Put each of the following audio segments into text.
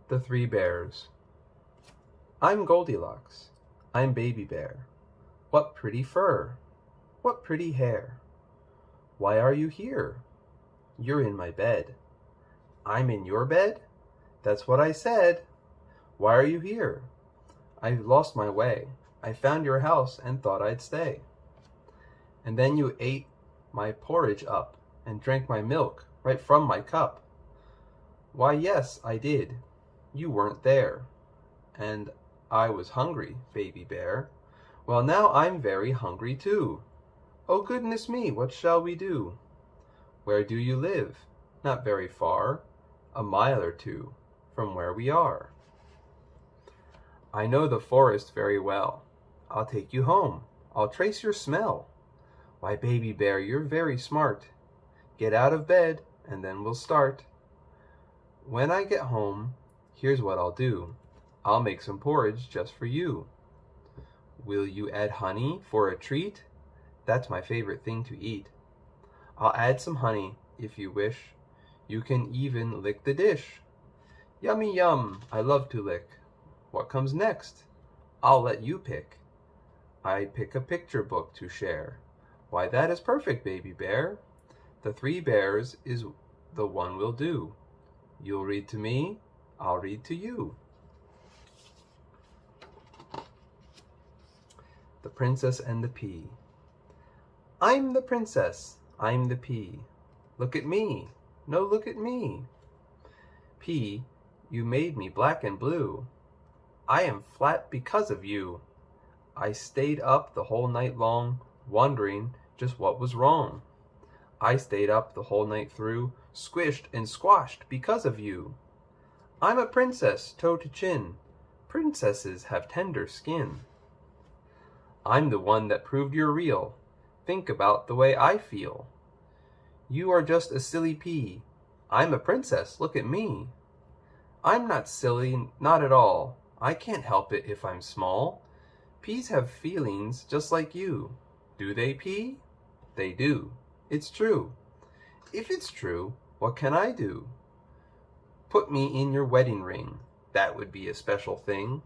The Three Bears. I'm Goldilocks. I'm Baby Bear. What pretty fur! What pretty hair! Why are you here? You're in my bed. I'm in your bed? That's what I said. Why are you here? I've lost my way. I found your house and thought I'd stay. And then you ate my porridge up and drank my milk right from my cup. Why, yes, I did. You weren't there. And I was hungry, Baby Bear. Well, now I'm very hungry too. Oh, goodness me, what shall we do? Where do you live? Not very far, a mile or two from where we are. I know the forest very well. I'll take you home. I'll trace your smell. Why, Baby Bear, you're very smart. Get out of bed, and then we'll start. When I get home, here's what I'll do. I'll make some porridge just for you. Will you add honey for a treat? That's my favorite thing to eat. I'll add some honey, if you wish. You can even lick the dish. Yummy yum, I love to lick. What comes next? I'll let you pick. I pick a picture book to share. Why, that is perfect, Baby Bear. The Three Bears is the one we'll do. You'll read to me, I'll read to you. The Princess and the Pea. I'm the princess, I'm the pea. Look at me, no, look at me. Pea, you made me black and blue. I am flat because of you. I stayed up the whole night long, wondering just what was wrong. I stayed up the whole night through, squished and squashed because of you. I'm a princess, toe to chin. Princesses have tender skin. I'm the one that proved you're real. Think about the way I feel. You are just a silly pea. I'm a princess, look at me. I'm not silly, not at all. I can't help it if I'm small. Peas have feelings just like you. Do they, Pea? They do. It's true. If it's true, what can I do? Put me in your wedding ring. That would be a special thing.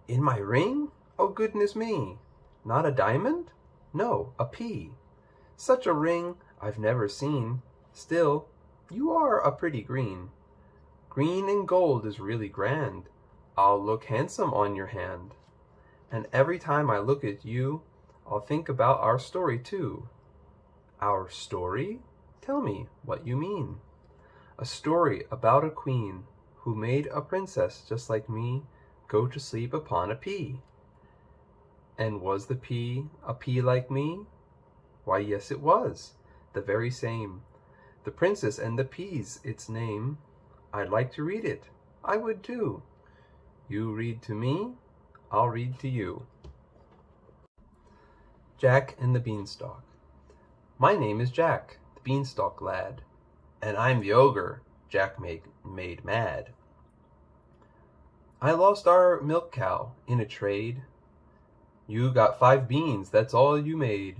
In my ring? Oh, goodness me. Not a diamond? No, a pea. Such a ring I've never seen. Still, you are a pretty green. Green and gold is really grand. I'll look handsome on your hand. And every time I look at you, I'll think about our story too. Our story? Tell me what you mean. A story about a queen who made a princess just like me go to sleep upon a pea. And was the pea a pea like me? Why, yes, it was, the very same. The Princess and the Peas, its name. I'd like to read it. I would too. You read to me, I'll read to you. Jack and the Beanstalk. My name is Jack, the Beanstalk lad, and I'm the ogre Jack made mad. I lost our milk cow in a trade. You got 5 beans, that's all you made.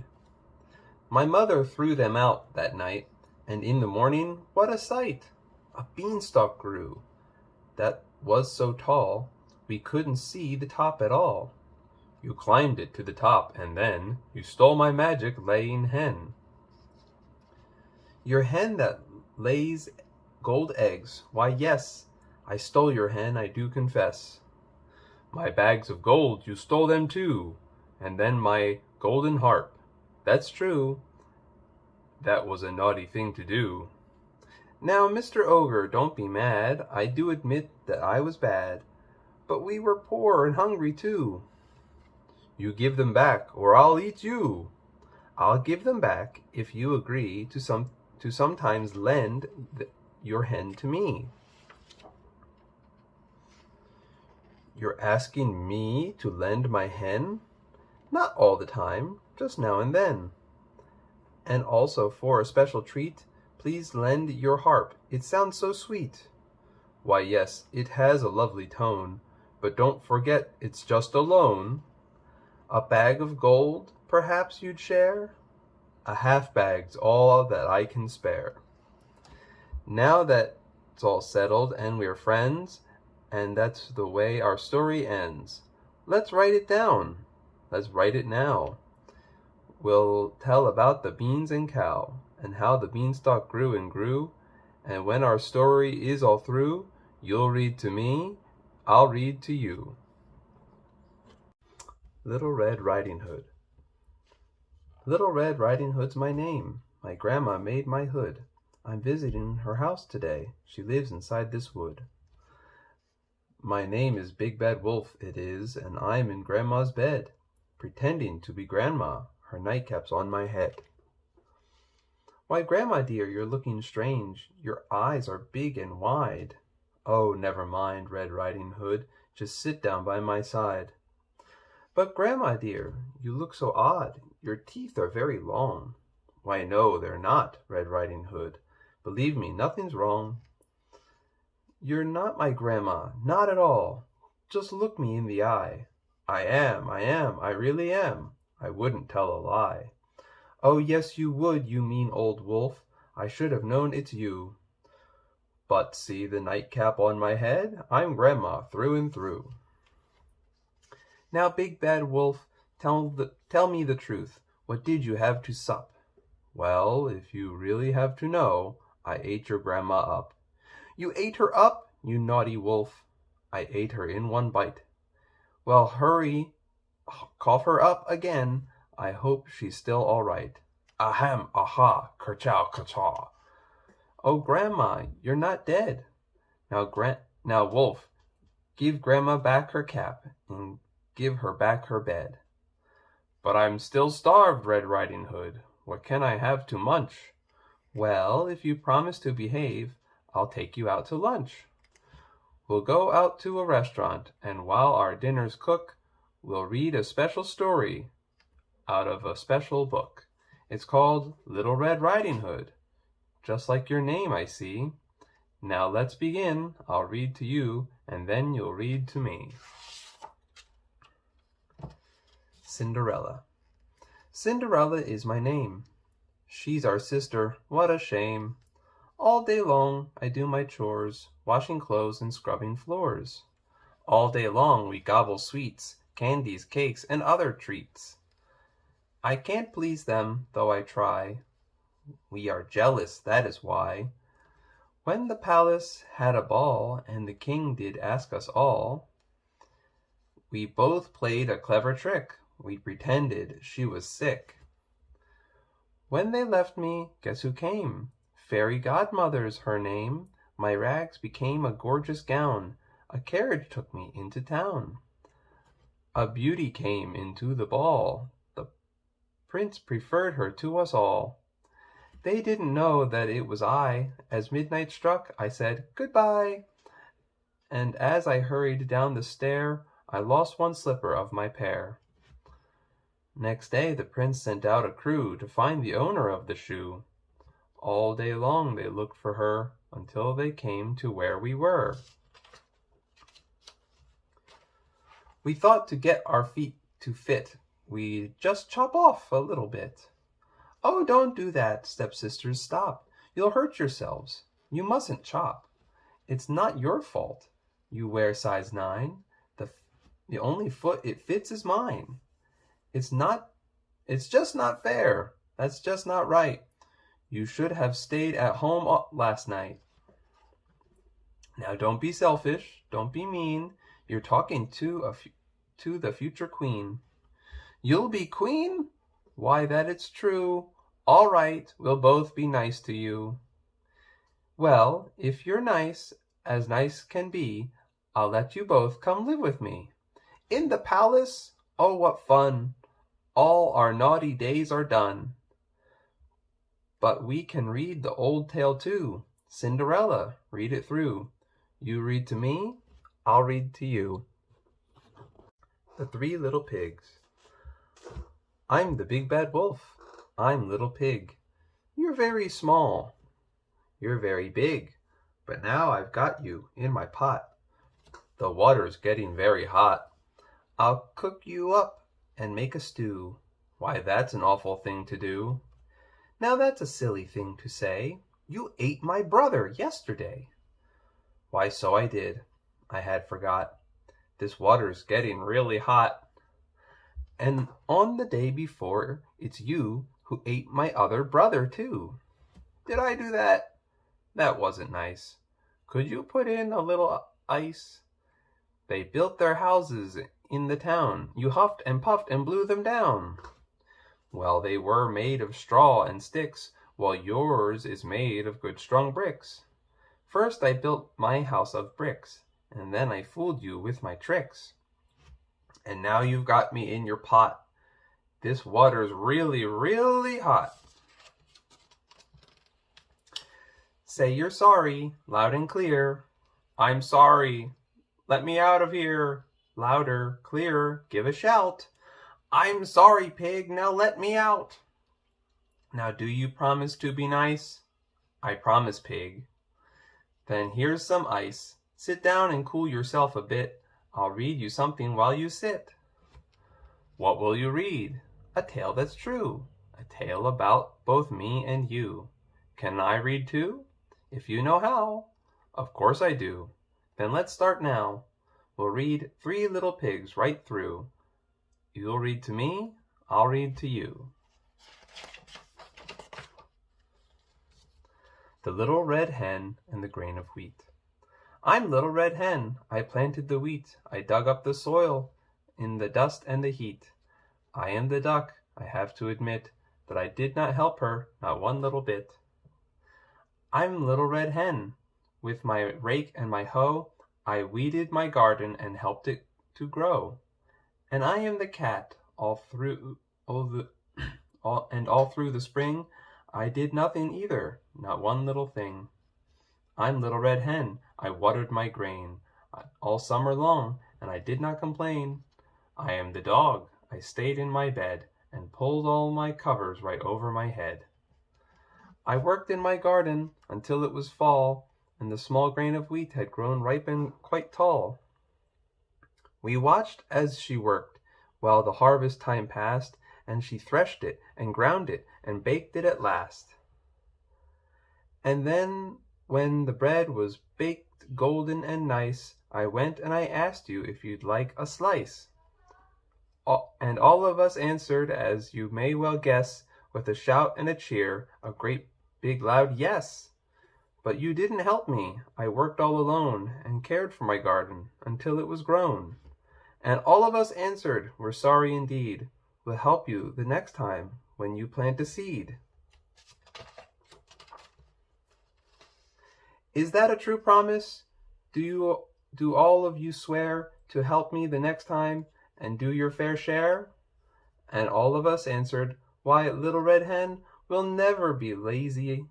My mother threw them out that night, and in the morning, what a sight! A beanstalk grew that was so tall, we couldn't see the top at all. You climbed it to the top, and then you stole my magic laying hen. Your hen that lays gold eggs, why yes, I stole your hen, I do confess. My bags of gold, you stole them too, and then my golden harp. That's true. That was a naughty thing to do. Now, Mr. Ogre, don't be mad. I do admit that I was bad, but we were poor and hungry too. You give them back, or I'll eat you. I'll give them back if you agree to sometimes lend your hen to me. You're asking me to lend my hen? Not all the time, just now and then. And also for a special treat, please lend your harp. It sounds so sweet. Why, yes, it has a lovely tone, but don't forget it's just a loan. A bag of gold, perhaps you'd share? A half bag's all that I can spare. Now that it's all settled and we're friends, and that's the way our story ends, let's write it down. Let's write it now. We'll tell about the beans and cow, and how the beanstalk grew and grew, and when our story is all through, you'll read to me, I'll read to you. Little Red Riding Hood. Little Red Riding Hood's my name. My grandma made my hood. I'm visiting her house today. She lives inside this wood. My name is Big Bad Wolf, it is, and I'm in Grandma's bed, pretending to be Grandma. Her nightcap's on my head. Why, Grandma dear, you're looking strange. Your eyes are big and wide. Oh, never mind, Red Riding Hood. Just sit down by my side. But Grandma dear, you look so odd. Your teeth are very long. Why, no, they're not, Red Riding Hood. Believe me, nothing's wrong. You're not my grandma, not at all. Just look me in the eye. I am, I really am. I wouldn't tell a lie. Oh, yes, you would, you mean old wolf. I should have known it's you. But see the nightcap on my head? I'm Grandma through and through. Now, Big Bad Wolf, tell me the truth. What did you have to sup? Well, if you really have to know, I ate your grandma up. You ate her up, you naughty wolf. I ate her in one bite. Well, hurry, cough her up again. I hope she's still all right. Ahem, aha, kerchow, kerchaw. Oh, Grandma, you're not dead. Now, Wolf, give Grandma back her cap and give her back her bed. But I'm still starved, Red Riding Hood. What can I have to munch? Well, if you promise to behave, I'll take you out to lunch. We'll go out to a restaurant, and while our dinners cook, we'll read a special story out of a special book. It's called Little Red Riding Hood, just like your name, I see. Now let's begin. I'll read to you, and then you'll read to me. Cinderella. Cinderella is my name. She's our sister, what a shame. All day long I do my chores, washing clothes and scrubbing floors. All day long we gobble sweets, candies, cakes, and other treats. I can't please them, though I try. We are jealous, that is why. When the palace had a ball, and the king did ask us all, we both played a clever trick. We pretended she was sick. When they left me, guess who came? Fairy Godmother's her name. My rags became a gorgeous gown. A carriage took me into town. A beauty came into the ball. The prince preferred her to us all. They didn't know that it was I. As midnight struck, I said, "Goodbye." And as I hurried down the stair, I lost one slipper of my pair. Next day the prince sent out a crew to find the owner of the shoe. All day long they looked for her, until they came to where we were. We thought to get our feet to fit, we'd just chop off a little bit. Oh, don't do that, stepsisters, stop. You'll hurt yourselves. You mustn't chop. It's not your fault. You wear size 9. The only foot it fits is mine. It's just not fair. That's just not right. You should have stayed at home last night. Now don't be selfish. Don't be mean. You're talking to the future queen. You'll be queen? Why, that it's true. All right, we'll both be nice to you. Well, if you're nice, as nice can be, I'll let you both come live with me. In the palace? Oh, what fun. All our naughty days are done. But we can read the old tale too. Cinderella, read it through. You read to me, I'll read to you. The Three Little Pigs. I'm the Big Bad Wolf. I'm Little Pig. You're very small. You're very big. But now I've got you in my pot. The water's getting very hot. I'll cook you up and make a stew. Why, that's an awful thing to do. Now that's a silly thing to say. You ate my brother yesterday." "Why, so I did. I had forgot. This water's getting really hot. And on the day before, it's you who ate my other brother, too." "Did I do that? That wasn't nice. Could you put in a little ice? They built their houses in the town. You huffed and puffed and blew them down." "Well, they were made of straw and sticks, while yours is made of good strong bricks. First I built my house of bricks, and then I fooled you with my tricks. And now you've got me in your pot. This water's really, really hot. Say you're sorry, loud and clear." "I'm sorry. Let me out of here." Louder, clearer, give a shout. "I'm sorry, pig. Now let me out." "Now do you promise to be nice?" "I promise, pig." "Then here's some ice. Sit down and cool yourself a bit. I'll read you something while you sit." "What will you read?" "A tale that's true. A tale about both me and you." "Can I read too?" "If you know how." "Of course I do." "Then let's start now. We'll read Three Little Pigs right through. You'll read to me, I'll read to you." The Little Red Hen and the Grain of Wheat. I'm Little Red Hen. I planted the wheat. I dug up the soil in the dust and the heat. I am the duck. I have to admit that I did not help her, not one little bit. I'm Little Red Hen. With my rake and my hoe, I weeded my garden and helped it to grow. And I am the cat. All through the spring, I did nothing either, not one little thing. I'm Little Red Hen. I watered my grain all summer long, and I did not complain. I am the dog. I stayed in my bed and pulled all my covers right over my head. I worked in my garden until it was fall, and the small grain of wheat had grown ripe and quite tall. We watched as she worked, while the harvest time passed, and she threshed it and ground it and baked it at last. And then, when the bread was baked golden and nice, I went and I asked you if you'd like a slice. And all of us answered, as you may well guess, with a shout and a cheer, a great big loud yes. But you didn't help me. I worked all alone and cared for my garden until it was grown. And all of us answered, we're sorry indeed. We'll help you the next time when you plant a seed. Is that a true promise? Do all of you swear to help me the next time and do your fair share? And all of us answered, why, Little Red Hen, we'll never be lazy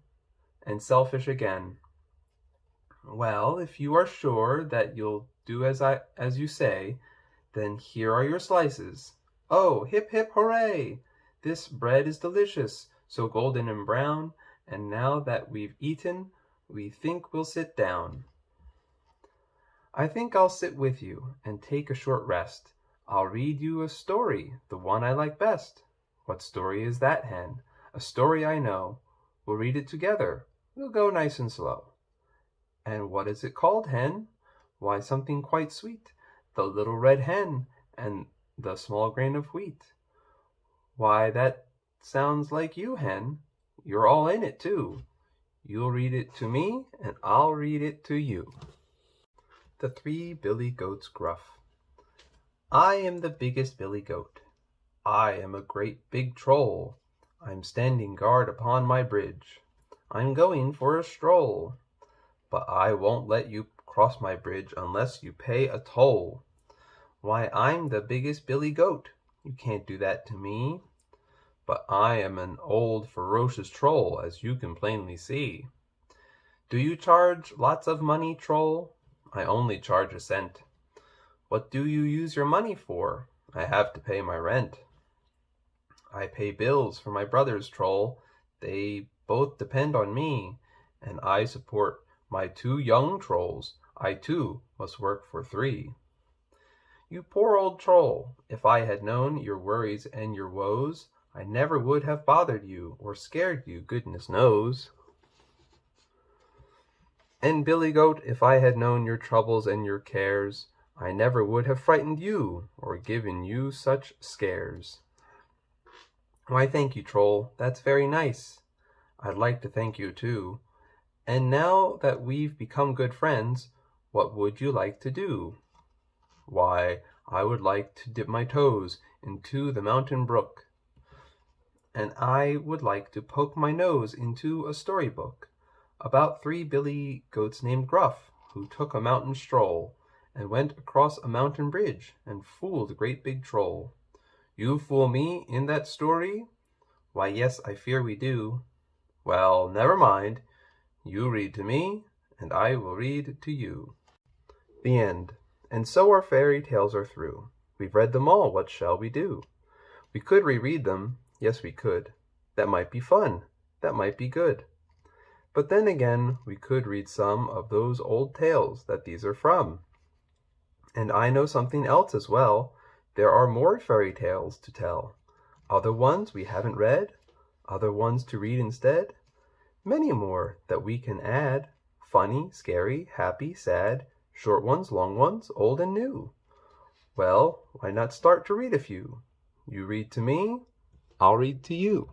and selfish again. Well, if you are sure that you'll do as you say, then here are your slices. Oh, hip hip hooray! This bread is delicious, so golden and brown, and now that we've eaten, we think we'll sit down. I think I'll sit with you and take a short rest. I'll read you a story, the one I like best. What story is that, Hen? A story I know. We'll read it together. We'll go nice and slow. And what is it called, Hen? Why, something quite sweet. The Little Red Hen and the Small Grain of Wheat. Why, that sounds like you, Hen. You're all in it, too. You'll read it to me, and I'll read it to you. The Three Billy Goats Gruff. I am the biggest billy goat. I am a great big troll. I'm standing guard upon my bridge. I'm going for a stroll. But I won't let you cross my bridge unless you pay a toll. Why, I'm the biggest billy goat. You can't do that to me. But I am an old ferocious troll, as you can plainly see. Do you charge lots of money, troll? I only charge a cent. What do you use your money for? I have to pay my rent. I pay bills for my brothers, troll. They both depend on me, and I support my 2 young trolls. I too must work for 3. You poor old troll, if I had known your worries and your woes, I never would have bothered you or scared you, goodness knows. And Billy Goat, if I had known your troubles and your cares, I never would have frightened you, or given you such scares. Why, thank you, Troll, that's very nice. I'd like to thank you, too. And now that we've become good friends, what would you like to do? Why, I would like to dip my toes into the mountain brook. And I would like to poke my nose into a storybook about 3 billy goats named Gruff, who took a mountain stroll, and went across a mountain bridge, and fooled a great big troll. You fool me in that story? Why, yes, I fear we do. Well, never mind. You read to me, and I will read to you. The end. And so our fairy tales are through. We've read them all, what shall we do? We could reread them, yes we could. That might be fun, that might be good. But then again, we could read some of those old tales that these are from. And I know something else as well. There are more fairy tales to tell. Other ones we haven't read, other ones to read instead. Many more that we can add. Funny, scary, happy, sad, short ones, long ones, old and new. Well, why not start to read a few? You read to me, I'll read to you.